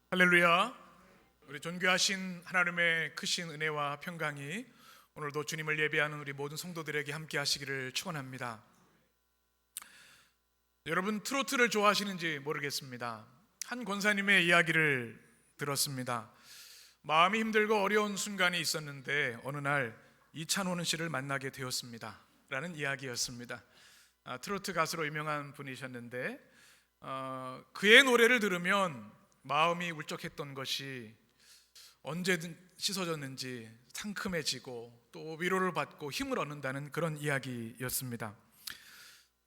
할렐루야. 우리 존귀하신 하나님의 크신 은혜와 평강이 오늘도 주님을 예배하는 우리 모든 성도들에게 함께 하시기를 축원합니다. 여러분, 트로트를 좋아하시는지 모르겠습니다. 한 권사님의 이야기를 들었습니다. 마음이 힘들고 어려운 순간이 있었는데 어느 날 이찬원 씨를 만나게 되었습니다 라는 이야기였습니다. 트로트 가수로 유명한 분이셨는데 그의 노래를 들으면 마음이 울적했던 것이 언제든 씻어졌는지 상큼해지고 또 위로를 받고 힘을 얻는다는 그런 이야기였습니다.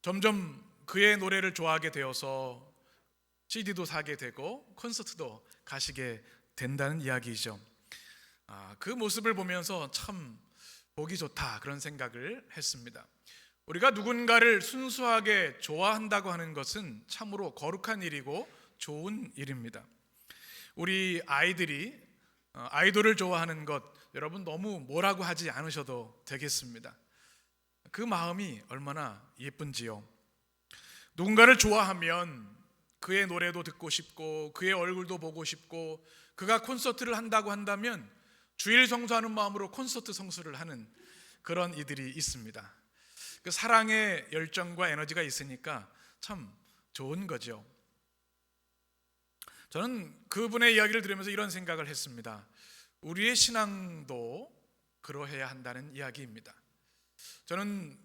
점점 그의 노래를 좋아하게 되어서 CD도 사게 되고 콘서트도 가시게 된다는 이야기이죠. 그 모습을 보면서 참 보기 좋다 그런 생각을 했습니다. 우리가 누군가를 순수하게 좋아한다고 하는 것은 참으로 거룩한 일이고 좋은 일입니다. 우리 아이들이 아이돌을 좋아하는 것 여러분 너무 뭐라고 하지 않으셔도 되겠습니다. 그 마음이 얼마나 예쁜지요. 누군가를 좋아하면 그의 노래도 듣고 싶고 그의 얼굴도 보고 싶고 그가 콘서트를 한다고 한다면 주일 성수하는 마음으로 콘서트 성수를 하는 그런 이들이 있습니다. 그 사랑의 열정과 에너지가 있으니까 참 좋은 거죠. 저는 그분의 이야기를 들으면서 이런 생각을 했습니다. 우리의 신앙도 그러해야 한다는 이야기입니다. 저는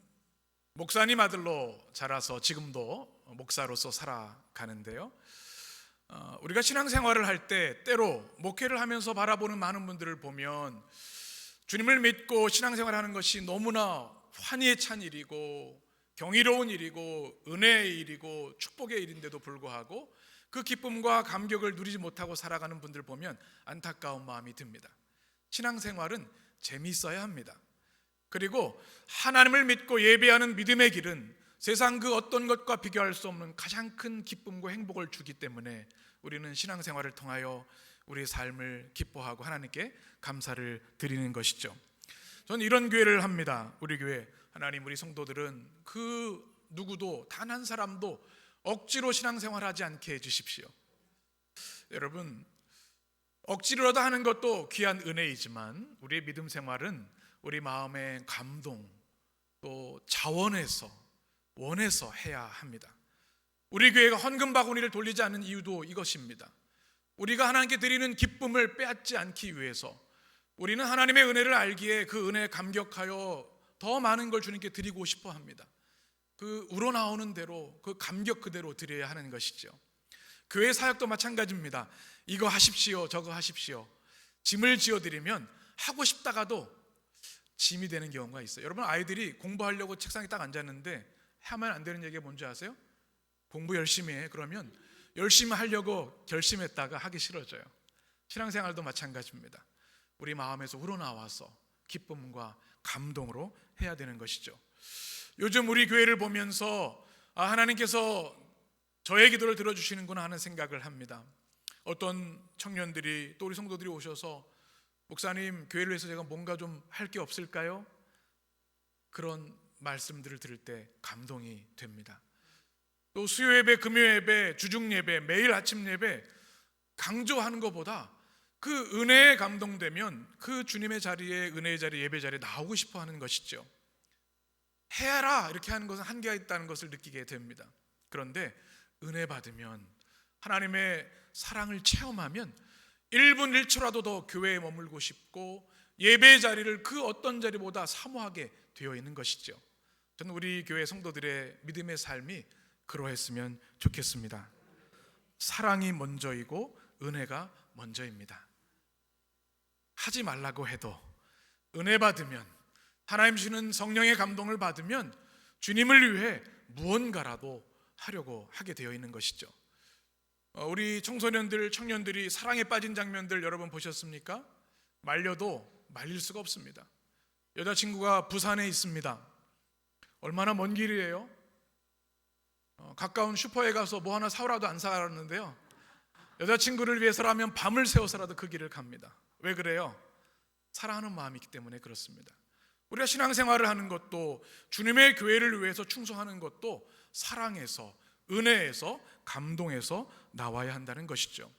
목사님 아들로 자라서 지금도 목사로서 살아가는데요. 우리가 신앙생활을 할 때 때로 목회를 하면서 바라보는 많은 분들을 보면 주님을 믿고 신앙생활을 하는 것이 너무나 환희에 찬 일이고 경이로운 일이고 은혜의 일이고 축복의 일인데도 불구하고 그 기쁨과 감격을 누리지 못하고 살아가는 분들 보면 안타까운 마음이 듭니다. 신앙생활은 재미있어야 합니다. 그리고 하나님을 믿고 예배하는 믿음의 길은 세상 그 어떤 것과 비교할 수 없는 가장 큰 기쁨과 행복을 주기 때문에 우리는 신앙생활을 통하여 우리의 삶을 기뻐하고 하나님께 감사를 드리는 것이죠. 저는 이런 교회를 합니다. 우리 교회 하나님, 우리 성도들은 그 누구도 단 한 사람도 억지로 신앙생활하지 않게 해주십시오. 여러분, 억지로라도 하는 것도 귀한 은혜이지만 우리의 믿음 생활은 우리 마음의 감동 또 자원해서 원해서 해야 합니다. 우리 교회가 헌금 바구니를 돌리지 않는 이유도 이것입니다. 우리가 하나님께 드리는 기쁨을 빼앗지 않기 위해서 우리는 하나님의 은혜를 알기에 그 은혜에 감격하여 더 많은 걸 주님께 드리고 싶어 합니다. 그 우러나오는 대로 그 감격 그대로 드려야 하는 것이죠. 교회 사역도 마찬가지입니다. 이거 하십시오 저거 하십시오 짐을 지어드리면 하고 싶다가도 짐이 되는 경우가 있어요. 여러분, 아이들이 공부하려고 책상에 딱 앉았는데 하면 안 되는 얘기가 뭔지 아세요? 공부 열심히 해. 그러면 열심히 하려고 결심했다가 하기 싫어져요. 신앙생활도 마찬가지입니다. 우리 마음에서 우러나와서 기쁨과 감동으로 해야 되는 것이죠. 요즘 우리 교회를 보면서 하나님께서 저의 기도를 들어주시는구나 하는 생각을 합니다. 어떤 청년들이 또 우리 성도들이 오셔서 목사님, 교회를 위해서 제가 뭔가 좀 할 게 없을까요? 그런 말씀들을 들을 때 감동이 됩니다. 또 수요 예배, 금요 예배, 주중 예배, 매일 아침 예배 강조하는 것보다 그 은혜에 감동되면 그 주님의 자리에, 은혜의 자리, 예배 자리에 나오고 싶어 하는 것이죠. 해라 이렇게 하는 것은 한계가 있다는 것을 느끼게 됩니다. 그런데 은혜 받으면, 하나님의 사랑을 체험하면 1분 1초라도 더 교회에 머물고 싶고 예배의 자리를 그 어떤 자리보다 사모하게 되어 있는 것이죠. 저는 우리 교회 성도들의 믿음의 삶이 그러했으면 좋겠습니다. 사랑이 먼저이고 은혜가 먼저입니다. 하지 말라고 해도 은혜 받으면, 하나님 주시는 성령의 감동을 받으면 주님을 위해 무언가라도 하려고 하게 되어 있는 것이죠. 우리 청소년들, 청년들이 사랑에 빠진 장면들 여러분 보셨습니까? 말려도 말릴 수가 없습니다. 여자친구가 부산에 있습니다. 얼마나 먼 길이에요? 가까운 슈퍼에 가서 뭐 하나 사오라도 안 사왔는데요, 여자친구를 위해서라면 밤을 새워서라도 그 길을 갑니다. 왜 그래요? 사랑하는 마음이 있기 때문에 그렇습니다. 우리가 신앙생활을 하는 것도, 주님의 교회를 위해서 충성하는 것도 사랑에서, 은혜에서, 감동에서 나와야 한다는 것이죠.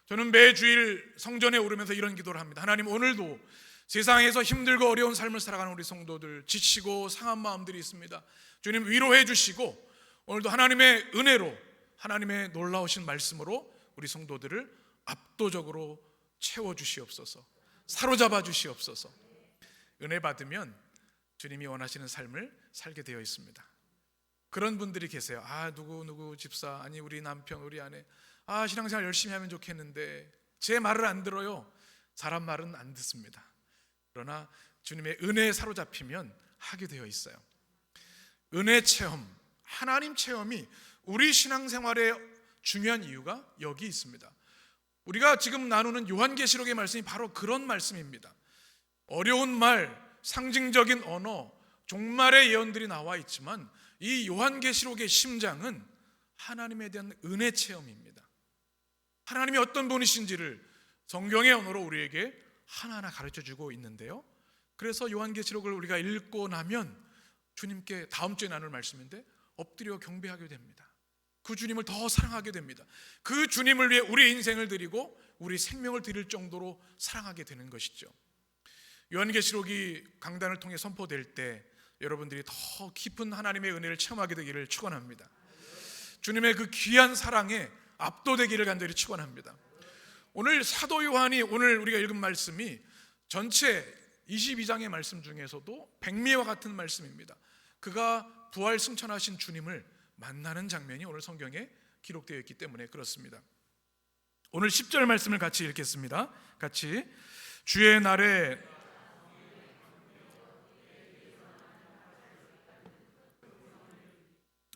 저는 매주일 성전에 오르면서 이런 기도를 합니다. 하나님, 오늘도 세상에서 힘들고 어려운 삶을 살아가는 우리 성도들, 지치고 상한 마음들이 있습니다. 주님 위로해 주시고 오늘도 하나님의 은혜로, 하나님의 놀라우신 말씀으로 우리 성도들을 압도적으로 채워주시옵소서. 사로잡아 주시옵소서. 은혜 받으면 주님이 원하시는 삶을 살게 되어 있습니다. 그런 분들이 계세요. 누구 집사, 아니 우리 남편, 우리 아내, 신앙생활 열심히 하면 좋겠는데 제 말을 안 들어요. 사람 말은 안 듣습니다. 그러나 주님의 은혜에 사로잡히면 하게 되어 있어요. 은혜 체험, 하나님 체험이 우리 신앙생활의 중요한 이유가 여기 있습니다. 우리가 지금 나누는 요한계시록의 말씀이 바로 그런 말씀입니다. 어려운 말, 상징적인 언어, 종말의 예언들이 나와 있지만 이 요한계시록의 심장은 하나님에 대한 은혜 체험입니다. 하나님이 어떤 분이신지를 성경의 언어로 우리에게 하나하나 가르쳐주고 있는데요, 그래서 요한계시록을 우리가 읽고 나면 주님께 다음 주에 나눌 말씀인데 엎드려 경배하게 됩니다. 그 주님을 더 사랑하게 됩니다. 그 주님을 위해 우리의 인생을 드리고 우리 생명을 드릴 정도로 사랑하게 되는 것이죠. 요한계시록이 강단을 통해 선포될 때 여러분들이 더 깊은 하나님의 은혜를 체험하게 되기를 축원합니다. 주님의 그 귀한 사랑에 압도되기를 간절히 축원합니다. 오늘 사도 요한이, 오늘 우리가 읽은 말씀이 전체 22장의 말씀 중에서도 백미와 같은 말씀입니다. 그가 부활 승천하신 주님을 만나는 장면이 오늘 성경에 기록되어 있기 때문에 그렇습니다. 오늘 10절 말씀을 같이 읽겠습니다. 같이. 주의 날에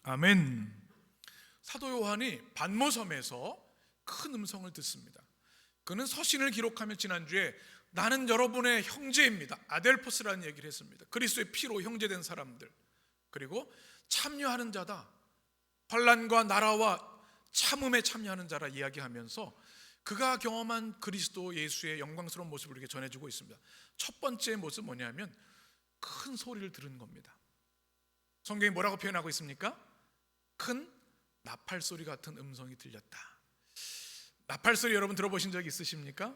아멘. 사도 요한이 반모섬에서 큰 음성을 듣습니다. 그는 서신을 기록하며 지난주에 나는 여러분의 형제입니다, 아델포스라는 얘기를 했습니다. 그리스도의 피로 형제된 사람들, 그리고 참여하는 자다, 환난과 나라와 참음에 참여하는 자라 이야기하면서 그가 경험한 그리스도 예수의 영광스러운 모습을 이렇게 전해주고 있습니다. 첫 번째 모습은 뭐냐면 큰 소리를 들은 겁니다. 성경이 뭐라고 표현하고 있습니까? 큰 나팔 소리 같은 음성이 들렸다. 나팔 소리 여러분 들어보신 적 있으십니까?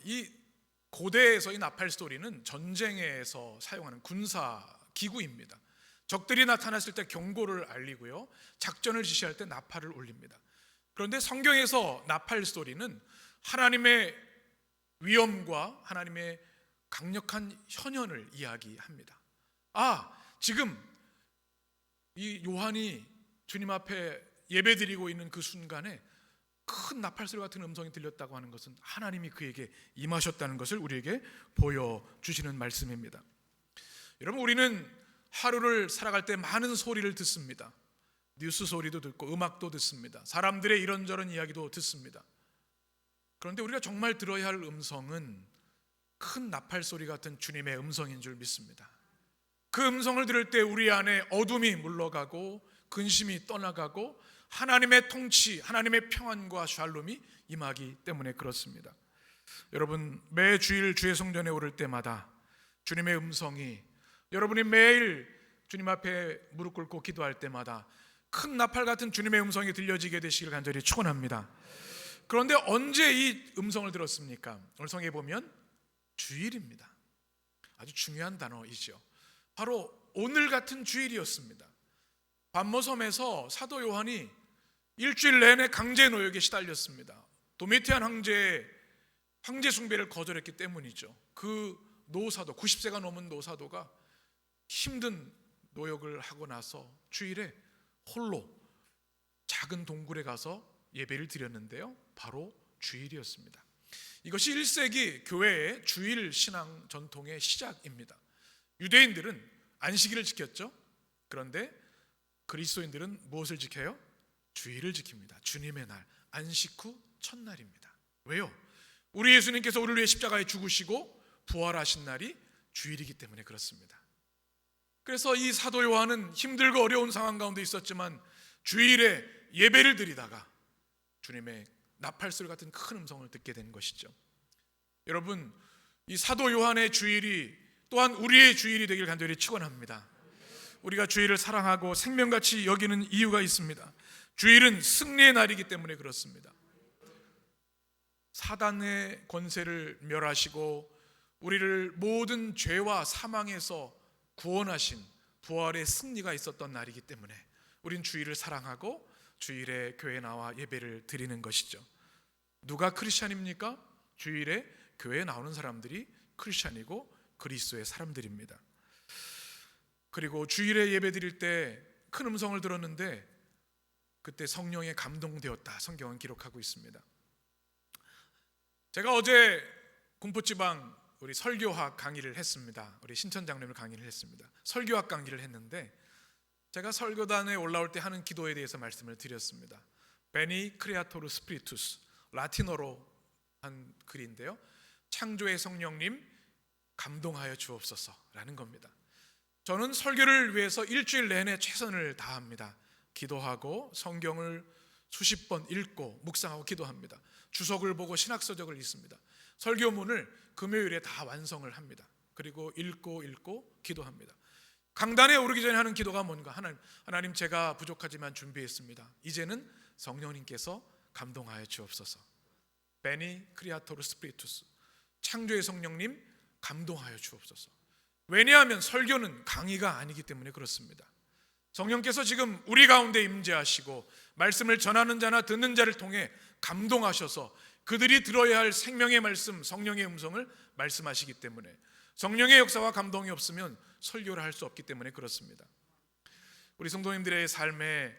이 고대에서 이 나팔 소리는 전쟁에서 사용하는 군사 기구입니다. 적들이 나타났을 때 경고를 알리고요, 작전을 지시할 때 나팔을 울립니다. 그런데 성경에서 나팔 소리는 하나님의 위엄과 하나님의 강력한 현현을 이야기합니다. 지금 이 요한이 주님 앞에 예배드리고 있는 그 순간에 큰 나팔소리 같은 음성이 들렸다고 하는 것은 하나님이 그에게 임하셨다는 것을 우리에게 보여주시는 말씀입니다. 여러분, 우리는 하루를 살아갈 때 많은 소리를 듣습니다. 뉴스 소리도 듣고 음악도 듣습니다. 사람들의 이런저런 이야기도 듣습니다. 그런데 우리가 정말 들어야 할 음성은 큰 나팔소리 같은 주님의 음성인 줄 믿습니다. 그 음성을 들을 때 우리 안에 어둠이 물러가고 근심이 떠나가고 하나님의 통치, 하나님의 평안과 샬롬이 임하기 때문에 그렇습니다. 여러분, 매 주일 주의 성전에 오를 때마다 주님의 음성이, 여러분이 매일 주님 앞에 무릎 꿇고 기도할 때마다 큰 나팔 같은 주님의 음성이 들려지게 되시길 간절히 축원합니다. 그런데 언제 이 음성을 들었습니까? 오늘 성경에 보면 주일입니다. 아주 중요한 단어이죠. 바로 오늘 같은 주일이었습니다. 반모섬에서 사도 요한이 일주일 내내 강제 노역에 시달렸습니다. 도미티안 황제 숭배를 거절했기 때문이죠. 그 노사도, 90세가 넘은 노사도가 힘든 노역을 하고 나서 주일에 홀로 작은 동굴에 가서 예배를 드렸는데요, 바로 주일이었습니다. 이것이 1세기 교회의 주일 신앙 전통의 시작입니다. 유대인들은 안식일을 지켰죠. 그런데 그리스도인들은 무엇을 지켜요? 주일을 지킵니다. 주님의 날, 안식 후 첫날입니다. 왜요? 우리 예수님께서 우리를 위해 십자가에 죽으시고 부활하신 날이 주일이기 때문에 그렇습니다. 그래서 이 사도 요한은 힘들고 어려운 상황 가운데 있었지만 주일에 예배를 드리다가 주님의 나팔소리 같은 큰 음성을 듣게 된 것이죠. 여러분, 이 사도 요한의 주일이 또한 우리의 주일이 되길 간절히 축원합니다. 우리가 주일을 사랑하고 생명같이 여기는 이유가 있습니다. 주일은 승리의 날이기 때문에 그렇습니다. 사단의 권세를 멸하시고 우리를 모든 죄와 사망에서 구원하신 부활의 승리가 있었던 날이기 때문에 우린 주일을 사랑하고 주일에 교회에 나와 예배를 드리는 것이죠. 누가 크리스찬입니까? 주일에 교회에 나오는 사람들이 크리스찬이고 그리스도의 사람들입니다. 그리고 주일에 예배 드릴 때 큰 음성을 들었는데 그때 성령에 감동되었다, 성경은 기록하고 있습니다. 제가 어제 공포지방 우리 설교학 강의를 했습니다. 우리 신천 장로님 강의를 했습니다. 설교학 강의를 했는데 제가 설교단에 올라올 때 하는 기도에 대해서 말씀을 드렸습니다. 베니 크레아토르 스피리투스, 라틴어로 한 글인데요, 창조의 성령님 감동하여 주옵소서라는 겁니다. 저는 설교를 위해서 일주일 내내 최선을 다합니다. 기도하고 성경을 수십 번 읽고 묵상하고 기도합니다. 주석을 보고 신학서적을 읽습니다. 설교문을 금요일에 다 완성을 합니다. 그리고 읽고 기도합니다. 강단에 오르기 전에 하는 기도가 뭔가? 하나님 제가 부족하지만 준비했습니다. 이제는 성령님께서 감동하여 주옵소서. 베니 크리아토르 스피리투스, 창조의 성령님 감동하여 주옵소서. 왜냐하면 설교는 강의가 아니기 때문에 그렇습니다. 성령께서 지금 우리 가운데 임재하시고 말씀을 전하는 자나 듣는 자를 통해 감동하셔서 그들이 들어야 할 생명의 말씀, 성령의 음성을 말씀하시기 때문에 성령의 역사와 감동이 없으면 설교를 할 수 없기 때문에 그렇습니다. 우리 성도님들의 삶에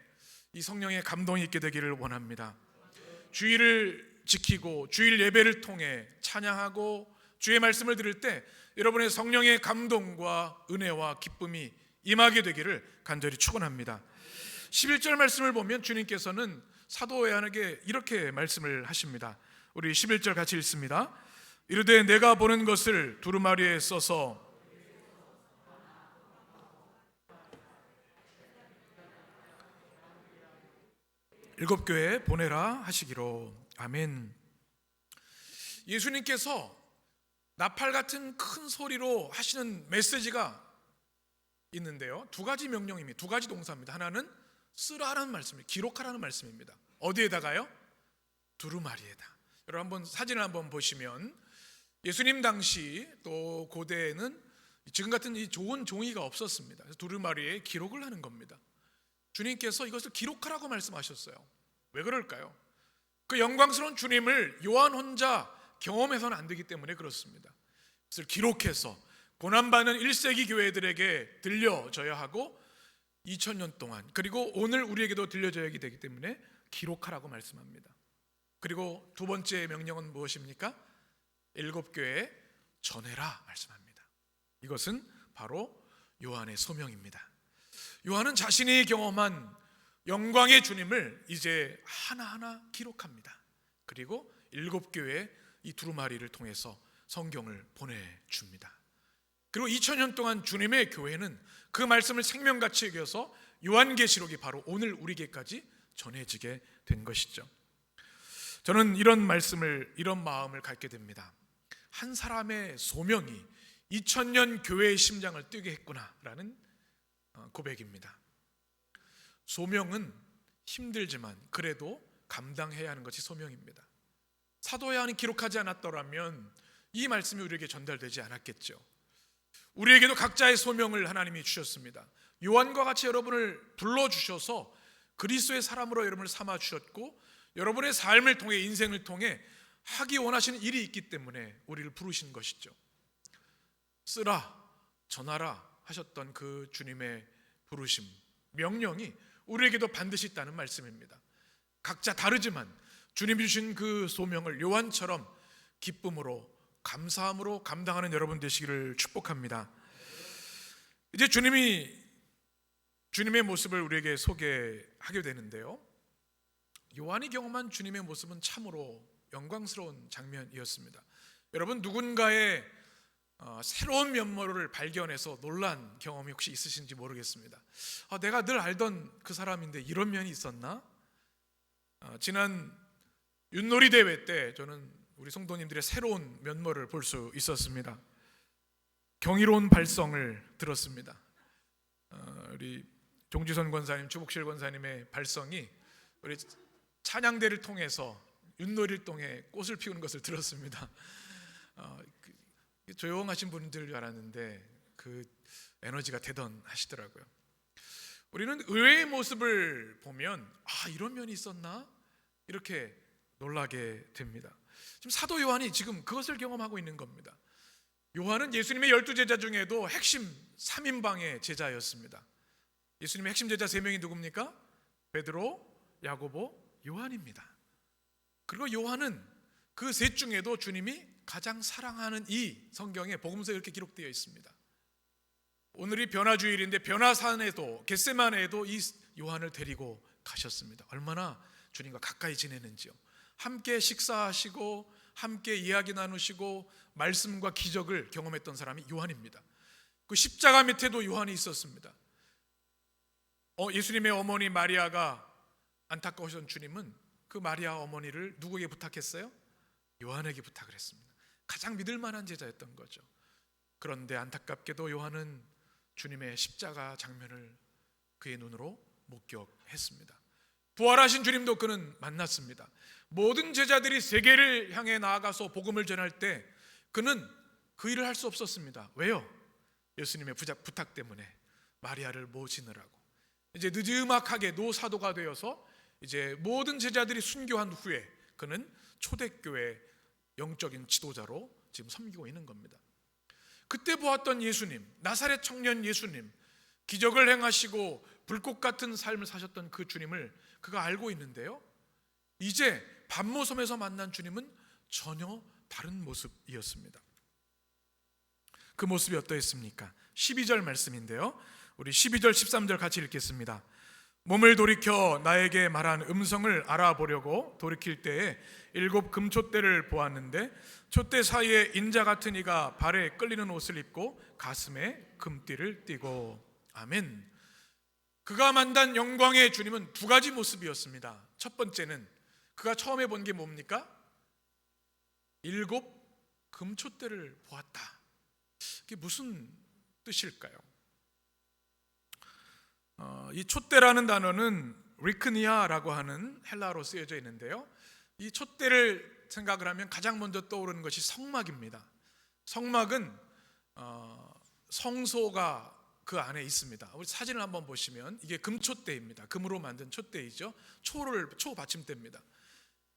이 성령의 감동이 있게 되기를 원합니다. 주일을 지키고 주일 예배를 통해 찬양하고 주의 말씀을 들을 때 여러분의 성령의 감동과 은혜와 기쁨이 임하게 되기를 간절히 축원합니다. 11절 말씀을 보면 주님께서는 사도 요한에게 이렇게 말씀을 하십니다. 우리 11절 같이 읽습니다. 이르되 내가 보는 것을 두루마리에 써서 일곱 교회에 보내라 하시기로. 아멘. 예수님께서 나팔 같은 큰 소리로 하시는 메시지가 있는데요, 두 가지 명령입니다. 두 가지 동사입니다. 하나는 쓰라라는 말씀입니다. 기록하라는 말씀입니다. 어디에다가요? 두루마리에다. 여러분 한번 사진을 한번 보시면 예수님 당시 또 고대에는 지금 같은 이 좋은 종이가 없었습니다. 그래서 두루마리에 기록을 하는 겁니다. 주님께서 이것을 기록하라고 말씀하셨어요. 왜 그럴까요? 그 영광스러운 주님을 요한 혼자 경험해서는 안 되기 때문에 그렇습니다. 그래서 기록해서 고난받는 1세기 교회들에게 들려져야 하고 2000년 동안 그리고 오늘 우리에게도 들려져야 되기 때문에 기록하라고 말씀합니다. 그리고 두 번째 명령은 무엇입니까? 일곱 교회에 전해라 말씀합니다. 이것은 바로 요한의 소명입니다. 요한은 자신이 경험한 영광의 주님을 이제 하나하나 기록합니다. 그리고 일곱 교회에 이 두루마리를 통해서 성경을 보내줍니다. 그리고 2000년 동안 주님의 교회는 그 말씀을 생명같이 여겨서 요한계시록이 바로 오늘 우리에게까지 전해지게 된 것이죠. 저는 이런 마음을 갖게 됩니다. 한 사람의 소명이 2000년 교회의 심장을 뛰게 했구나라는 고백입니다. 소명은 힘들지만 그래도 감당해야 하는 것이 소명입니다. 사도 요한이 기록하지 않았더라면 이 말씀이 우리에게 전달되지 않았겠죠. 우리에게도 각자의 소명을 하나님이 주셨습니다. 요한과 같이 여러분을 불러주셔서 그리스도의 사람으로 여러분을 삼아주셨고 여러분의 삶을 통해 인생을 통해 하기 원하시는 일이 있기 때문에 우리를 부르신 것이죠. 쓰라 전하라 하셨던 그 주님의 부르심, 명령이 우리에게도 반드시 있다는 말씀입니다. 각자 다르지만 주님이 주신 그 소명을 요한처럼 기쁨으로 감사함으로 감당하는 여러분 되시기를 축복합니다. 이제 주님의 모습을 우리에게 소개하게 되는데요, 요한이 경험한 주님의 모습은 참으로 영광스러운 장면이었습니다. 여러분 누군가의 새로운 면모를 발견해서 놀란 경험이 혹시 있으신지 모르겠습니다. 내가 늘 알던 그 사람인데 이런 면이 있었나? 지난 윷놀이 대회 때 저는 우리 성도님들의 새로운 면모를 볼 수 있었습니다. 경이로운 발성을 들었습니다. 우리 종지선 권사님, 주복실 권사님의 발성이 우리 찬양대를 통해서 윷놀이를 통해 꽃을 피우는 것을 들었습니다. 조용하신 분들 줄 알았는데 그 에너지가 대단하시더라고요. 우리는 의외의 모습을 보면 이런 면이 있었나? 이렇게 놀라게 됩니다. 지금 사도 요한이 지금 그것을 경험하고 있는 겁니다. 요한은 예수님의 12제자 중에도 핵심 3인방의 제자였습니다. 예수님의 핵심 제자 3명이 누굽니까? 베드로, 야고보, 요한입니다. 그리고 요한은 그 셋 중에도 주님이 가장 사랑하는 이 성경에 복음서에 이렇게 기록되어 있습니다. 오늘이 변화주일인데 변화산에도 겟세마네에도 이 요한을 데리고 가셨습니다. 얼마나 주님과 가까이 지내는지요. 함께 식사하시고 함께 이야기 나누시고 말씀과 기적을 경험했던 사람이 요한입니다. 그 십자가 밑에도 요한이 있었습니다. 예수님의 어머니 마리아가 안타까우셨던 주님은 그 마리아 어머니를 누구에게 부탁했어요? 요한에게 부탁을 했습니다. 가장 믿을 만한 제자였던 거죠. 그런데 안타깝게도 요한은 주님의 십자가 장면을 그의 눈으로 목격했습니다. 부활하신 주님도 그는 만났습니다. 모든 제자들이 세계를 향해 나아가서 복음을 전할 때 그는 그 일을 할 수 없었습니다. 왜요? 예수님의 부탁 때문에 마리아를 모시느라고. 이제 느지막하게 노사도가 되어서 이제 모든 제자들이 순교한 후에 그는 초대교회 영적인 지도자로 지금 섬기고 있는 겁니다. 그때 보았던 예수님, 나사렛 청년 예수님, 기적을 행하시고 불꽃 같은 삶을 사셨던 그 주님을 그가 알고 있는데요, 이제 반모섬에서 만난 주님은 전혀 다른 모습이었습니다. 그 모습이 어떠했습니까? 12절 말씀인데요, 우리 12절 13절 같이 읽겠습니다. 몸을 돌이켜 나에게 말한 음성을 알아보려고 돌이킬 때에 7 금촛대를 보았는데 촛대 사이에 인자 같은 이가 발에 끌리는 옷을 입고 가슴에 금띠를 띠고. 아멘. 그가 만난 영광의 주님은 2가지 모습이었습니다. 첫 번째는 그가 처음에 본 게 뭡니까? 7 금촛대를 보았다. 이게 무슨 뜻일까요? 이 촛대라는 단어는 리크니아라고 하는 헬라어로 쓰여져 있는데요, 이 촛대를 생각을 하면 가장 먼저 떠오르는 것이 성막입니다. 성막은 성소가 그 안에 있습니다. 우리 사진을 한번 보시면 이게 금촛대입니다. 금으로 만든 촛대이죠. 초 받침대입니다.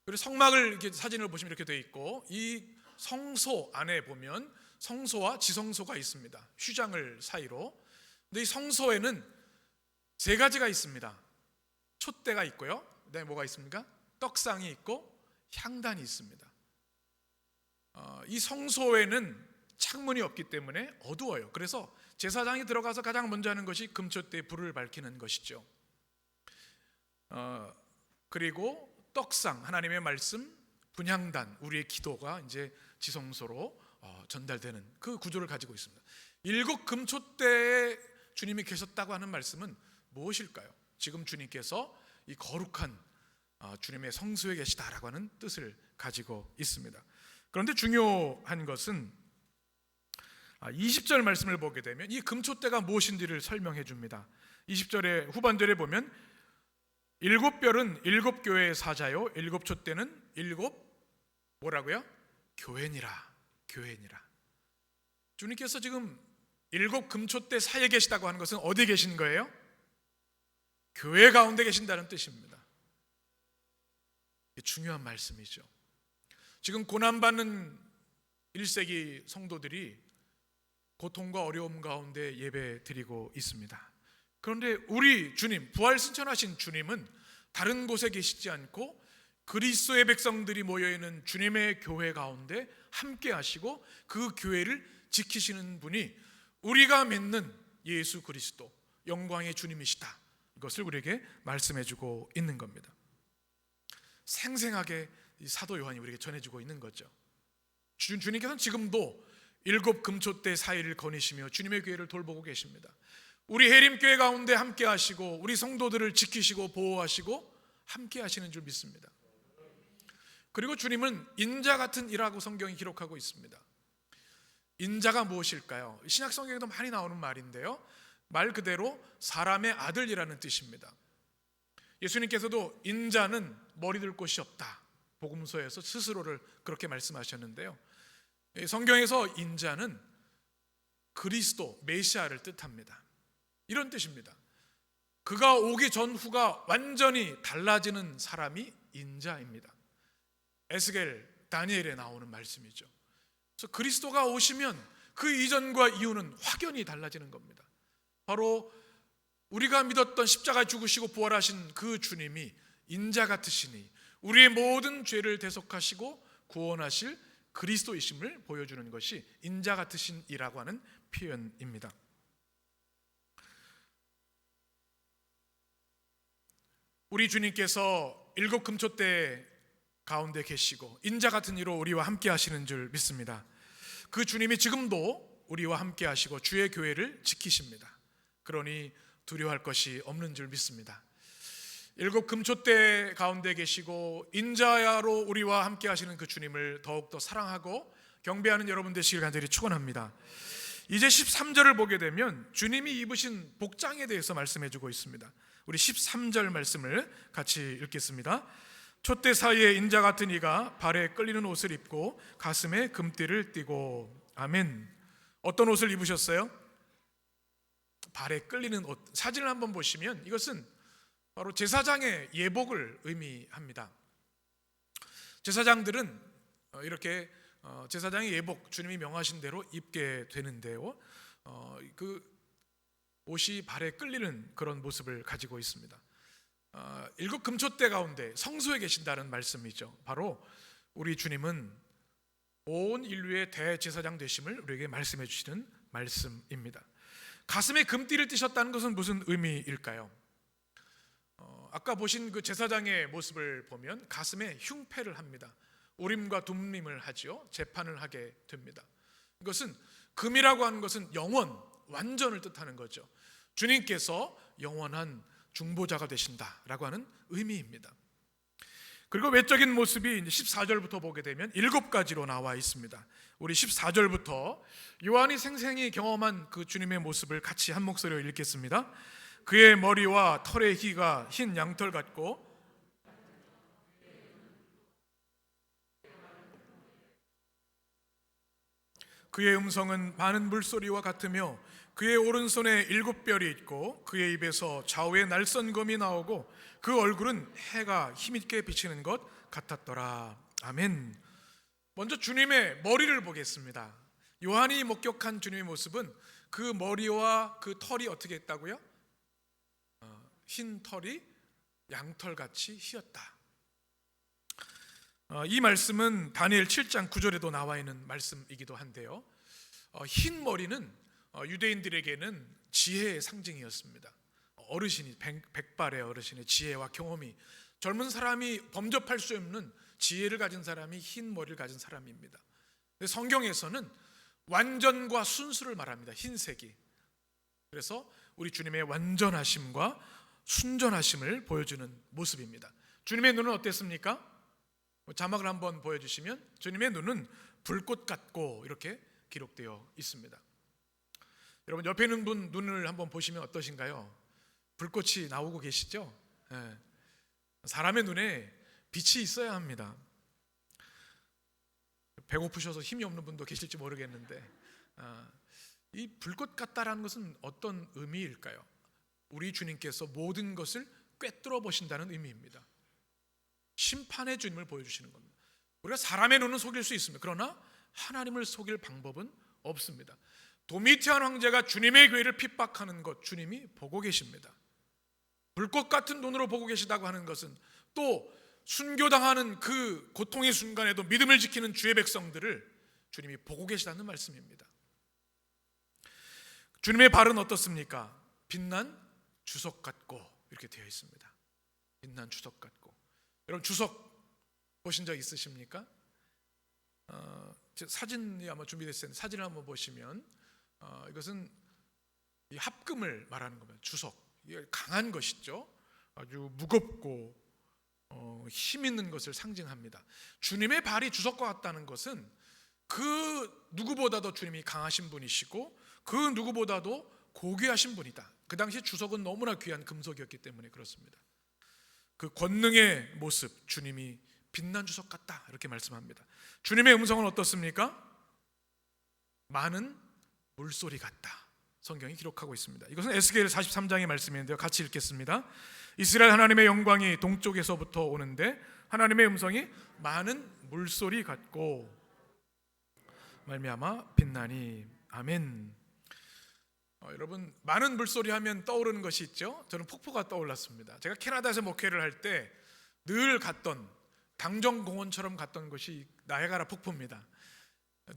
그리고 성막을 이렇게 사진을 보시면 이렇게 되어 있고, 이 성소 안에 보면 성소와 지성소가 있습니다. 휘장을 사이로. 근데 이 성소에는 3가지가 있습니다. 촛대가 있고요, 그다음에 뭐가 있습니까? 떡상이 있고 향단이 있습니다. 이 성소에는 창문이 없기 때문에 어두워요. 그래서 제사장이 들어가서 가장 먼저 하는 것이 금촛대에 불을 밝히는 것이죠. 그리고 떡상, 하나님의 말씀, 분향단, 우리의 기도가 이제 지성소로 전달되는 그 구조를 가지고 있습니다. 7 금촛대에 주님이 계셨다고 하는 말씀은 무엇일까요? 지금 주님께서 이 거룩한 주님의 성소에 계시다라고 하는 뜻을 가지고 있습니다. 그런데 중요한 것은 20절 말씀을 보게 되면 이 금촛대가 무엇인지를 설명해 줍니다. 20절의 후반절에 보면 7별은 7 교회의 사자요, 7 촛대는 7 뭐라고요? 교회니라. 교회니라. 주님께서 지금 7 금촛대 사이에 계시다고 하는 것은 어디에 계신 거예요? 교회 가운데 계신다는 뜻입니다. 중요한 말씀이죠. 지금 고난받는 1세기 성도들이 고통과 어려움 가운데 예배 드리고 있습니다. 그런데 우리 주님, 부활 승천하신 주님은 다른 곳에 계시지 않고 그리스도의 백성들이 모여있는 주님의 교회 가운데 함께 하시고 그 교회를 지키시는 분이 우리가 믿는 예수 그리스도, 영광의 주님이시다. 이것을 우리에게 말씀해주고 있는 겁니다. 생생하게 사도 요한이 우리에게 전해주고 있는 거죠. 주님께서는 지금도 7 금촛대 사이를 거니시며 주님의 교회를 돌보고 계십니다. 우리 해림교회 가운데 함께 하시고 우리 성도들을 지키시고 보호하시고 함께 하시는 줄 믿습니다. 그리고 주님은 인자 같은 이라고 성경이 기록하고 있습니다. 인자가 무엇일까요? 신약 성경에도 많이 나오는 말인데요, 말 그대로 사람의 아들이라는 뜻입니다. 예수님께서도 인자는 머리 둘 곳이 없다, 복음서에서 스스로를 그렇게 말씀하셨는데요. 성경에서 인자는 그리스도, 메시아를 뜻합니다. 이런 뜻입니다. 그가 오기 전후가 완전히 달라지는 사람이 인자입니다. 에스겔, 다니엘에 나오는 말씀이죠. 그래서 그리스도가 오시면 그 이전과 이후는 확연히 달라지는 겁니다. 바로 우리가 믿었던 십자가 죽으시고 부활하신 그 주님이 인자 같으시니 우리의 모든 죄를 대속하시고 구원하실 그리스도이심을 보여주는 것이 인자 같으신이라고 하는 표현입니다. 우리 주님께서 일곱 금초대 가운데 계시고 인자 같은 이로 우리와 함께 하시는 줄 믿습니다. 그 주님이 지금도 우리와 함께 하시고 주의 교회를 지키십니다. 그러니 두려워할 것이 없는 줄 믿습니다. 일곱 금초대 가운데 계시고 인자야로 우리와 함께 하시는 그 주님을 더욱더 사랑하고 경배하는 여러분 되시길 간절히 축원합니다. 이제 13절을 보게 되면 주님이 입으신 복장에 대해서 말씀해 주고 있습니다. 우리 13절 말씀을 같이 읽겠습니다. 촛대 사이에 인자 같은 이가 발에 끌리는 옷을 입고 가슴에 금띠를 띠고. 아멘. 어떤 옷을 입으셨어요? 발에 끌리는 옷. 사진을 한번 보시면 이것은 바로 제사장의 예복을 의미합니다. 제사장들은 이렇게 제사장의 예복, 주님이 명하신 대로 입게 되는데요, 그 옷이 발에 끌리는 그런 모습을 가지고 있습니다. 일곱 금초대 가운데 성소에 계신다는 말씀이죠. 바로 우리 주님은 온 인류의 대제사장 되심을 우리에게 말씀해 주시는 말씀입니다. 가슴에 금띠를 띠셨다는 것은 무슨 의미일까요? 아까 보신 그 제사장의 모습을 보면 가슴에 흉패를 합니다. 우림과 둠림을 하지요. 재판을 하게 됩니다. 이것은 금이라고 하는 것은 영원, 완전을 뜻하는 거죠. 주님께서 영원한 중보자가 되신다라고 하는 의미입니다. 그리고 외적인 모습이 14절부터 보게 되면 7가지로 나와 있습니다. 우리 14절부터 요한이 생생히 경험한 그 주님의 모습을 같이 한 목소리로 읽겠습니다. 그의 머리와 털의 희가 흰 양털 같고 그의 음성은 많은 물소리와 같으며 그의 오른손에 7별이 있고 그의 입에서 좌우에 날선검이 나오고 그 얼굴은 해가 힘있게 비치는 것 같았더라. 아멘. 먼저 주님의 머리를 보겠습니다. 요한이 목격한 주님의 모습은 그 머리와 그 털이 어떻게 했다고요? 흰 털이 양털같이 휘었다. 이 말씀은 다니엘 7장 9절에도 나와 있는 말씀이기도 한데요, 흰 머리는 유대인들에게는 지혜의 상징이었습니다. 어르신이, 백발의 어르신의 지혜와 경험이, 젊은 사람이 범접할 수 없는 지혜를 가진 사람이 흰 머리를 가진 사람입니다. 성경에서는 완전과 순수를 말합니다. 흰색이. 그래서 우리 주님의 완전하심과 순전하심을 보여주는 모습입니다. 주님의 눈은 어땠습니까? 자막을 한번 보여주시면 주님의 눈은 불꽃 같고 이렇게 기록되어 있습니다. 여러분 옆에 있는 분 눈을 한번 보시면 어떠신가요? 불꽃이 나오고 계시죠? 네. 사람의 눈에 빛이 있어야 합니다. 배고프셔서 힘이 없는 분도 계실지 모르겠는데, 이 불꽃 같다라는 것은 어떤 의미일까요? 우리 주님께서 모든 것을 꿰뚫어 보신다는 의미입니다. 심판의 주님을 보여주시는 겁니다. 우리가 사람의 눈은 속일 수 있습니다. 그러나 하나님을 속일 방법은 없습니다. 도미티안 황제가 주님의 교회를 핍박하는 것 주님이 보고 계십니다. 불꽃 같은 눈으로 보고 계시다고 하는 것은 또 순교당하는 그 고통의 순간에도 믿음을 지키는 주의 백성들을 주님이 보고 계시다는 말씀입니다. 주님의 발은 어떻습니까? 빛난 주석 같고 이렇게 되어 있습니다. 빛난 주석 같고. 여러분 주석 보신 적 있으십니까? 사진이 아마 준비됐을 텐데 사진을 한번 보시면 이것은 이 합금을 말하는 겁니다. 주석. 이게 강한 것이죠. 아주 무겁고 힘 있는 것을 상징합니다. 주님의 발이 주석과 같다는 것은 그 누구보다도 주님이 강하신 분이시고 그 누구보다도 고귀하신 분이다. 그 당시 주석은 너무나 귀한 금속이었기 때문에 그렇습니다. 그 권능의 모습 주님이 빛난 주석 같다 이렇게 말씀합니다. 주님의 음성은 어떻습니까? 많은 물소리 같다. 성경이 기록하고 있습니다. 이것은 에스겔 43장의 말씀인데요, 같이 읽겠습니다. 이스라엘 하나님의 영광이 동쪽에서부터 오는데 하나님의 음성이 많은 물소리 같고 말미암아 빛나니. 아멘. 여러분, 많은 물소리 하면 떠오르는 것이 있죠. 저는 폭포가 떠올랐습니다. 제가 캐나다에서 목회를 할 때 늘 갔던 당정공원처럼 갔던 곳이 나야가라 폭포입니다.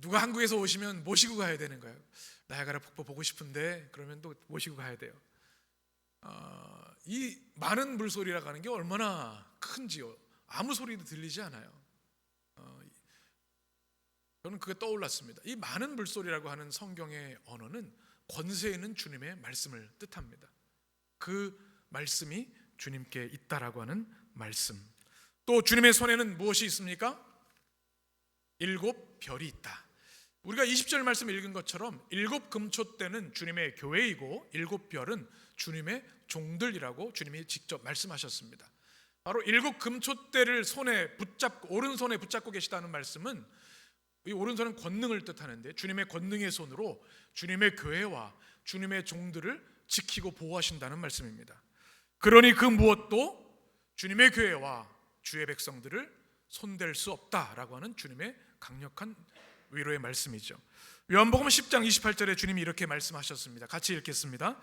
누가 한국에서 오시면 모시고 가야 되는 거예요. 나야가라 폭포 보고 싶은데 그러면 또 모시고 가야 돼요. 이 많은 물소리라고 하는 게 얼마나 큰지요. 아무 소리도 들리지 않아요. 저는 그게 떠올랐습니다. 이 많은 물소리라고 하는 성경의 언어는 권세 있는 주님의 말씀을 뜻합니다. 그 말씀이 주님께 있다라고 하는 말씀. 또 주님의 손에는 무엇이 있습니까? 7 별이 있다. 우리가 20절 말씀 읽은 것처럼 7 금초대는 주님의 교회이고 7 별은 주님의 종들이라고 주님이 직접 말씀하셨습니다. 바로 7 금초대를 손에 붙잡고 오른손에 붙잡고 계시다는 말씀은, 이 오른손은 권능을 뜻하는데 주님의 권능의 손으로 주님의 교회와 주님의 종들을 지키고 보호하신다는 말씀입니다. 그러니 그 무엇도 주님의 교회와 주의 백성들을 손댈 수 없다라고 하는 주님의 강력한 위로의 말씀이죠. 요한복음 10장 28절에 주님이 이렇게 말씀하셨습니다. 같이 읽겠습니다.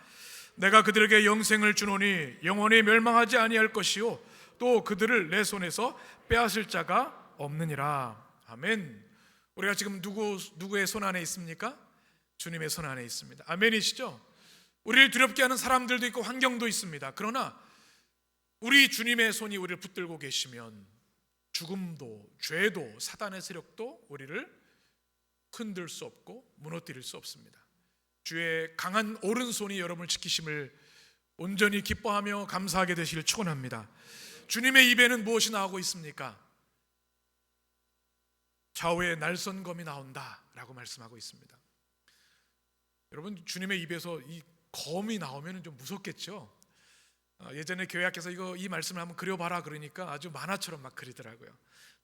내가 그들에게 영생을 주노니 영원히 멸망하지 아니할 것이요 또 그들을 내 손에서 빼앗을 자가 없느니라. 아멘. 우리가 지금 누구의 손 안에 있습니까? 주님의 손 안에 있습니다. 아멘이시죠? 우리를 두렵게 하는 사람들도 있고 환경도 있습니다. 그러나 우리 주님의 손이 우리를 붙들고 계시면 죽음도 죄도 사단의 세력도 우리를 흔들 수 없고 무너뜨릴 수 없습니다. 주의 강한 오른손이 여러분을 지키심을 온전히 기뻐하며 감사하게 되시길 축원합니다. 주님의 입에는 무엇이 나오고 있습니까? 좌우에 날선검이 나온다라고 말씀하고 있습니다. 여러분, 주님의 입에서 이 검이 나오면 좀 무섭겠죠? 예전에 교회 학교에서 이 말씀을 한번 그려봐라 그러니까 아주 만화처럼 막 그리더라고요.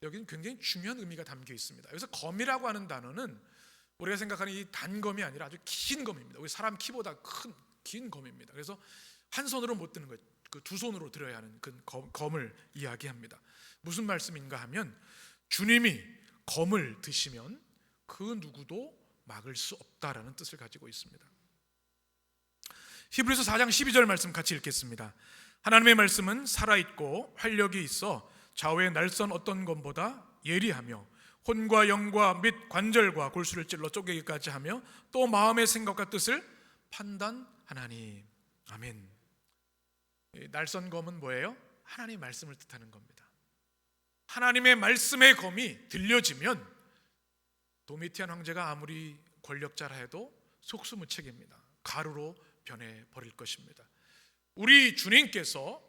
여기는 굉장히 중요한 의미가 담겨 있습니다. 여기서 검이라고 하는 단어는 우리가 생각하는 이 단검이 아니라 아주 긴 검입니다. 우리 사람 키보다 긴 검입니다. 그래서 한 손으로 못 드는 거예요. 그 두 손으로 들어야 하는 그 검을 이야기합니다. 무슨 말씀인가 하면 주님이 검을 드시면 그 누구도 막을 수 없다라는 뜻을 가지고 있습니다. 히브리서 4장 12절 말씀 같이 읽겠습니다. 하나님의 말씀은 살아있고 활력이 있어 좌우의 날선 어떤 검보다 예리하며 혼과 영과 및 관절과 골수를 찔러 쪼개기까지 하며 또 마음의 생각과 뜻을 판단하나니. 아멘. 날선 검은 뭐예요? 하나님의 말씀을 뜻하는 겁니다. 하나님의 말씀의 검이 들려지면 도미티안 황제가 아무리 권력자라 해도 속수무책입니다. 가루로 변해버릴 것입니다. 우리 주님께서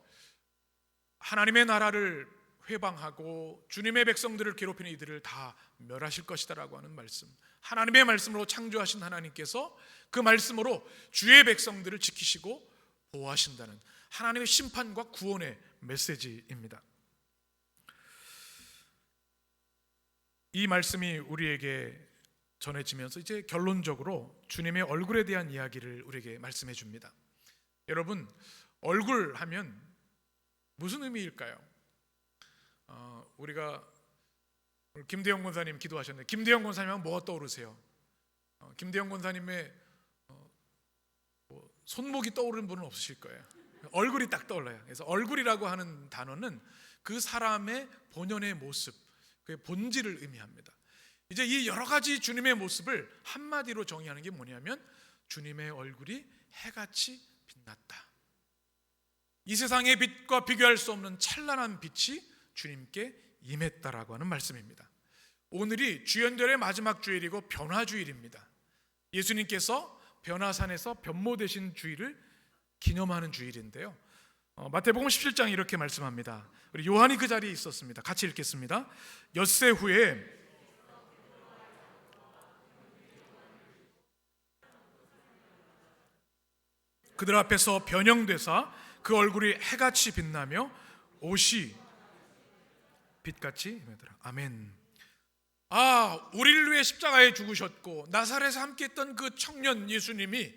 하나님의 나라를 회방하고 주님의 백성들을 괴롭히는 이들을 다 멸하실 것이다라고 하는 말씀, 하나님의 말씀으로 창조하신 하나님께서 그 말씀으로 주의 백성들을 지키시고 보호하신다는 하나님의 심판과 구원의 메시지입니다. 이 말씀이 우리에게 전해지면서 이제 결론적으로 주님의 얼굴에 대한 이야기를 우리에게 말씀해 줍니다. 여러분, 얼굴 하면 무슨 의미일까요? 우리가 김대영 권사님 기도하셨는데 김대영 권사님 하면 뭐가 떠오르세요? 김대영 권사님의 손목이 떠오르는 분은 없으실 거예요. 얼굴이 딱 떠올라요. 그래서 얼굴이라고 하는 단어는 그 사람의 본연의 모습, 그의 본질을 의미합니다. 이제 이 여러 가지 주님의 모습을 한마디로 정의하는 게 뭐냐면 주님의 얼굴이 해같이 빛났다. 이 세상의 빛과 비교할 수 없는 찬란한 빛이 주님께 임했다라고 하는 말씀입니다. 오늘이 주연절의 마지막 주일이고 변화주일입니다. 예수님께서 변화산에서 변모되신 주일을 기념하는 주일인데요. 마태복음 17장 이렇게 말씀합니다. 우리 요한이 그 자리에 있었습니다. 같이 읽겠습니다. 엿새 후에 그들 앞에서 변형되사 그 얼굴이 해같이 빛나며 옷이 빛같이 임하더라. 아멘. 우리를 위해 십자가에 죽으셨고 나사렛에 함께했던 그 청년 예수님이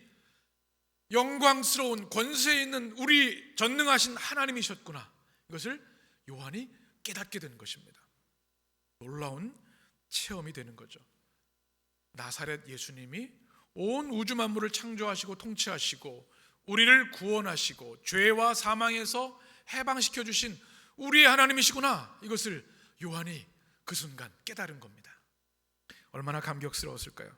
영광스러운 권세 있는 우리 전능하신 하나님이셨구나. 이것을 요한이 깨닫게 된 것입니다. 놀라운 체험이 되는 거죠. 나사렛 예수님이 온 우주 만물을 창조하시고 통치하시고 우리를 구원하시고 죄와 사망에서 해방시켜 주신 우리의 하나님이시구나. 이것을 요한이 그 순간 깨달은 겁니다. 얼마나 감격스러웠을까요?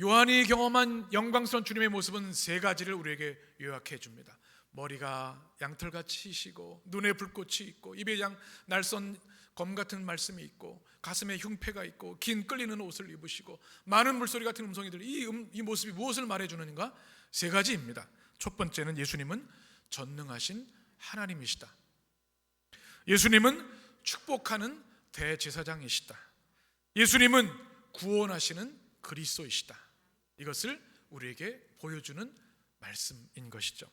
요한이 경험한 영광스러운 주님의 모습은 세 가지를 우리에게 요약해 줍니다. 머리가 양털같이 희시고 눈에 불꽃이 있고 입에 날선 검 같은 말씀이 있고 가슴에 흉패가 있고 긴 끌리는 옷을 입으시고 많은 물소리 같은 음성이 들려. 이 모습이 무엇을 말해주느냐? 세 가지입니다. 첫 번째는 예수님은 전능하신 하나님이시다. 예수님은 축복하는 대제사장이시다. 예수님은 구원하시는 그리스도이시다. 이것을 우리에게 보여주는 말씀인 것이죠.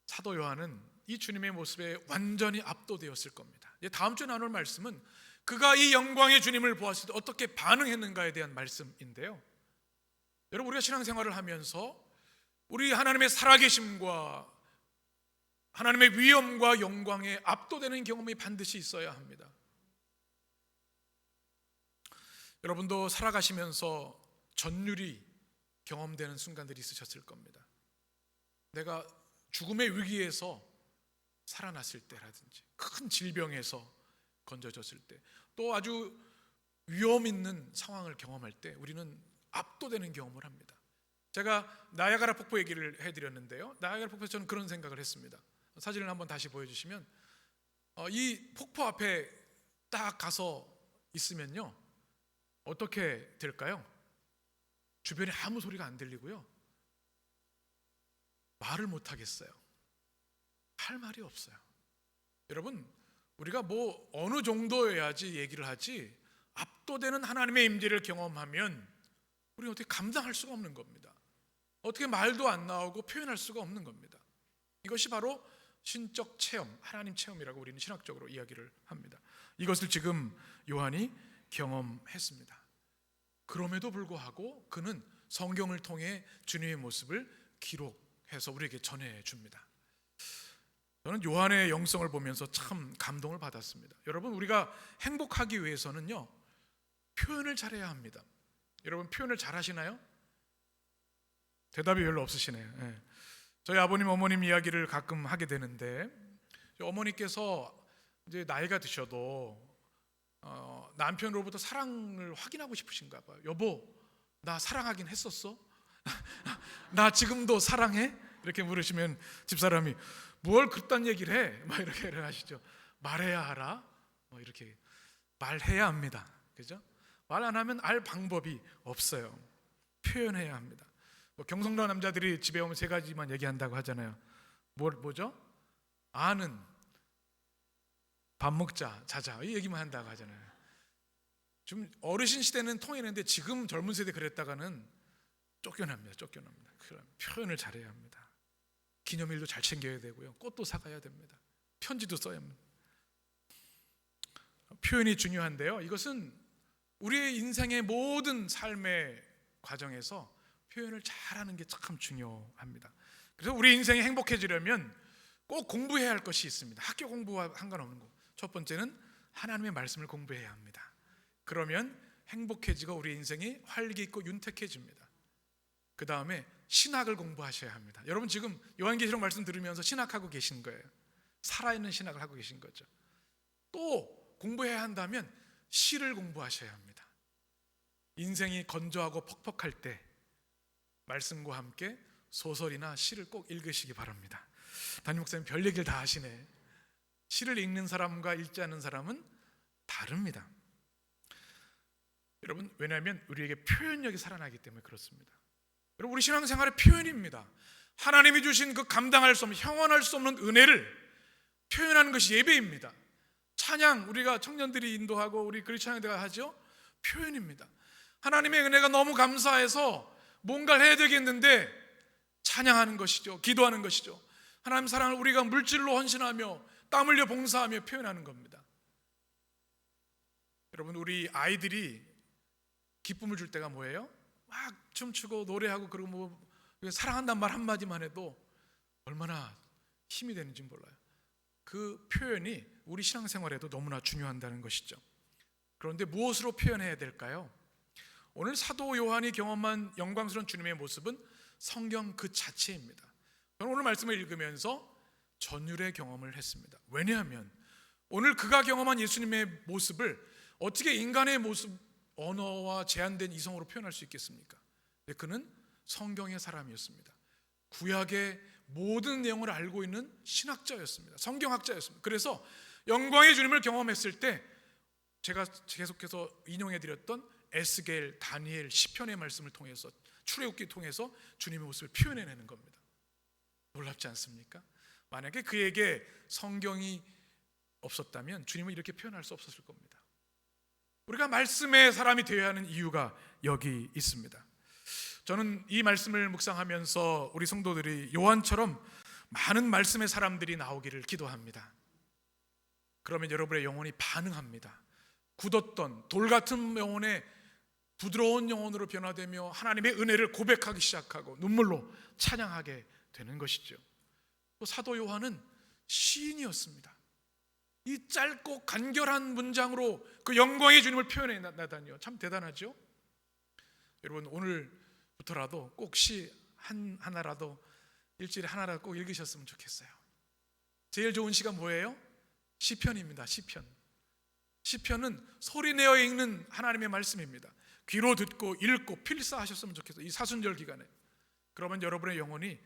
사도 요한은 이 주님의 모습에 완전히 압도되었을 겁니다. 다음 주에 나눌 말씀은 그가 이 영광의 주님을 보았을 때 어떻게 반응했는가에 대한 말씀인데요. 여러분, 우리가 신앙생활을 하면서 우리 하나님의 살아계심과 하나님의 위엄과 영광에 압도되는 경험이 반드시 있어야 합니다. 여러분도 살아가시면서 전율이 경험되는 순간들이 있으셨을 겁니다. 내가 죽음의 위기에서 살아났을 때라든지 큰 질병에서 건져졌을 때, 또 아주 위험 있는 상황을 경험할 때 우리는 압도되는 경험을 합니다. 제가 나야가라 폭포 얘기를 해드렸는데요, 나야가라 폭포에서 저는 그런 생각을 했습니다. 사진을 한번 다시 보여주시면, 이 폭포 앞에 딱 가서 있으면요 어떻게 될까요? 주변에 아무 소리가 안 들리고요, 말을 못 하겠어요. 할 말이 없어요. 여러분, 우리가 뭐 어느 정도여야지 얘기를 하지, 압도되는 하나님의 임재를 경험하면 우리는 어떻게 감당할 수가 없는 겁니다. 어떻게 말도 안 나오고 표현할 수가 없는 겁니다. 이것이 바로 신적 체험, 하나님 체험이라고 우리는 신학적으로 이야기를 합니다. 이것을 지금 요한이 경험했습니다. 그럼에도 불구하고 그는 성경을 통해 주님의 모습을 기록해서 우리에게 전해줍니다. 저는 요한의 영성을 보면서 참 감동을 받았습니다. 여러분, 우리가 행복하기 위해서는요 표현을 잘해야 합니다. 여러분, 표현을 잘하시나요? 대답이 별로 없으시네요. 네. 저희 아버님 어머님 이야기를 가끔 하게 되는데, 어머니께서 이제 나이가 드셔도 남편으로부터 사랑을 확인하고 싶으신가 봐요. 여보, 나 사랑하긴 했었어? 나 지금도 사랑해? 이렇게 물으시면 집사람이 뭘 그딴 얘기를 해? 막 이렇게 하시죠. 말해야 알아? 이렇게 말해야 합니다. 그죠? 말 안 하면 알 방법이 없어요. 표현해야 합니다. 경성도 남자들이 집에 오면 세 가지만 얘기한다고 하잖아요. 뭐죠? 아는, 밥 먹자, 자자, 이 얘기만 한다고 하잖아요. 좀 어르신 시대는 통했는데 지금 젊은 세대 그랬다가는 쫓겨납니다. 그럼 표현을 잘해야 합니다. 기념일도 잘 챙겨야 되고요, 꽃도 사가야 됩니다. 편지도 써야 합니다. 표현이 중요한데요, 이것은 우리의 인생의 모든 삶의 과정에서 표현을 잘하는 게 참 중요합니다. 그래서 우리 인생이 행복해지려면 꼭 공부해야 할 것이 있습니다. 학교 공부와 상관없는 거. 첫 번째는 하나님의 말씀을 공부해야 합니다. 그러면 행복해지고 우리 인생이 활기 있고 윤택해집니다. 그 다음에 신학을 공부하셔야 합니다. 여러분, 지금 요한계시록 말씀 들으면서 신학하고 계신 거예요. 살아있는 신학을 하고 계신 거죠. 또 공부해야 한다면 시를 공부하셔야 합니다. 인생이 건조하고 퍽퍽할 때 말씀과 함께 소설이나 시를 꼭 읽으시기 바랍니다. 담임 목사님 별 얘기를 다 하시네. 시를 읽는 사람과 읽지 않는 사람은 다릅니다. 여러분, 왜냐하면 우리에게 표현력이 살아나기 때문에 그렇습니다. 여러분, 우리 신앙생활의 표현입니다. 하나님이 주신 그 감당할 수 없는, 형언할 수 없는 은혜를 표현하는 것이 예배입니다. 찬양, 우리가 청년들이 인도하고 우리 그리 찬양대가 하죠. 표현입니다. 하나님의 은혜가 너무 감사해서 뭔가를 해야 되겠는데 찬양하는 것이죠. 기도하는 것이죠. 하나님 사랑을 우리가 물질로 헌신하며 땀 흘려 봉사하며 표현하는 겁니다. 여러분, 우리 아이들이 기쁨을 줄 때가 뭐예요? 막 춤추고 노래하고 그리고 뭐 사랑한다는 말 한마디만 해도 얼마나 힘이 되는지 몰라요. 그 표현이 우리 신앙생활에도 너무나 중요하다는 것이죠. 그런데 무엇으로 표현해야 될까요? 오늘 사도 요한이 경험한 영광스러운 주님의 모습은 성경 그 자체입니다. 저는 오늘 말씀을 읽으면서 전율의 경험을 했습니다. 왜냐하면 오늘 그가 경험한 예수님의 모습을 어떻게 인간의 모습, 언어와 제한된 이성으로 표현할 수 있겠습니까? 그는 성경의 사람이었습니다. 구약의 모든 내용을 알고 있는 신학자였습니다. 성경학자였습니다. 그래서 영광의 주님을 경험했을 때 제가 계속해서 인용해드렸던 에스겔, 다니엘, 시편의 말씀을 통해서, 출애굽기 통해서 주님의 모습을 표현해내는 겁니다. 놀랍지 않습니까? 만약에 그에게 성경이 없었다면 주님은 이렇게 표현할 수 없었을 겁니다. 우리가 말씀의 사람이 되어야 하는 이유가 여기 있습니다. 저는 이 말씀을 묵상하면서 우리 성도들이 요한처럼 많은 말씀의 사람들이 나오기를 기도합니다. 그러면 여러분의 영혼이 반응합니다. 굳었던 돌 같은 영혼에 부드러운 영혼으로 변화되며 하나님의 은혜를 고백하기 시작하고 눈물로 찬양하게 되는 것이죠. 또 사도 요한은 시인이었습니다. 이 짧고 간결한 문장으로 그 영광의 주님을 표현해내다니요, 참 대단하죠. 여러분, 오늘부터라도 꼭 시 하나라도, 일주일에 하나라도 꼭 읽으셨으면 좋겠어요. 제일 좋은 시가 뭐예요? 시편입니다. 시편은 소리내어 읽는 하나님의 말씀입니다. 귀로 듣고 읽고 필사하셨으면 좋겠어요, 이 사순절 기간에. 그러면 여러분의 영혼이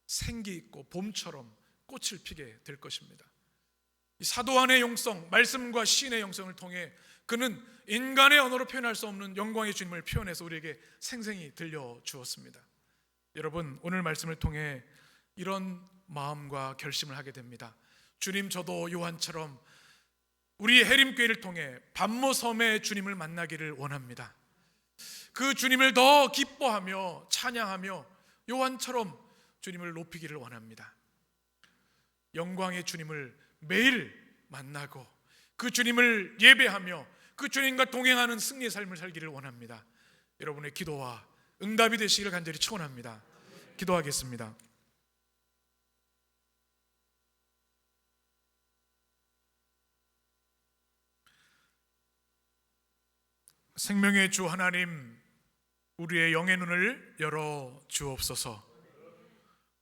생기 있고 봄처럼 꽃을 피게 될 것입니다. 이 사도안의 영성, 말씀과 시인의 영성을 통해 그는 인간의 언어로 표현할 수 없는 영광의 주님을 표현해서 우리에게 생생히 들려주었습니다. 여러분, 오늘 말씀을 통해 이런 마음과 결심을 하게 됩니다. 주님, 저도 요한처럼 우리 해림교회를 통해 반모섬의 주님을 만나기를 원합니다. 그 주님을 더 기뻐하며 찬양하며 요한처럼 주님을 높이기를 원합니다. 영광의 주님을 매일 만나고 그 주님을 예배하며 그 주님과 동행하는 승리의 삶을 살기를 원합니다. 여러분의 기도와 응답이 되시기를 간절히 축원합니다. 기도하겠습니다. 생명의 주 하나님, 우리의 영의 눈을 열어 주옵소서.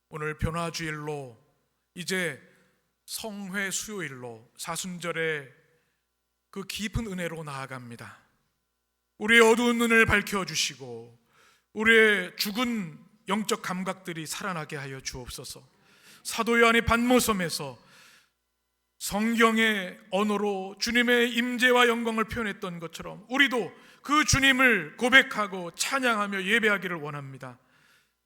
오늘 변화주일로, 이제 성회 수요일로, 사순절의 그 깊은 은혜로 나아갑니다. 우리의 어두운 눈을 밝혀주시고 우리의 죽은 영적 감각들이 살아나게 하여 주옵소서. 사도 요한이 반모섬에서 성경의 언어로 주님의 임재와 영광을 표현했던 것처럼 우리도 그 주님을 고백하고 찬양하며 예배하기를 원합니다.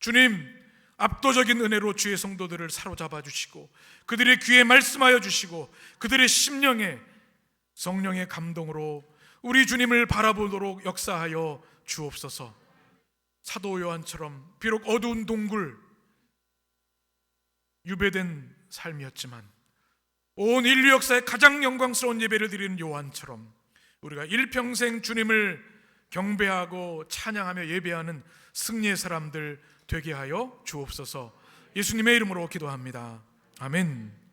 주님, 압도적인 은혜로 주의 성도들을 사로잡아 주시고 그들의 귀에 말씀하여 주시고 그들의 심령에 성령의 감동으로 우리 주님을 바라보도록 역사하여 주옵소서. 사도 요한처럼 비록 어두운 동굴, 유배된 삶이었지만 온 인류 역사에 가장 영광스러운 예배를 드리는 요한처럼 우리가 일평생 주님을 경배하고 찬양하며 예배하는 승리의 사람들 되게 하여 주옵소서. 예수님의 이름으로 기도합니다. 아멘.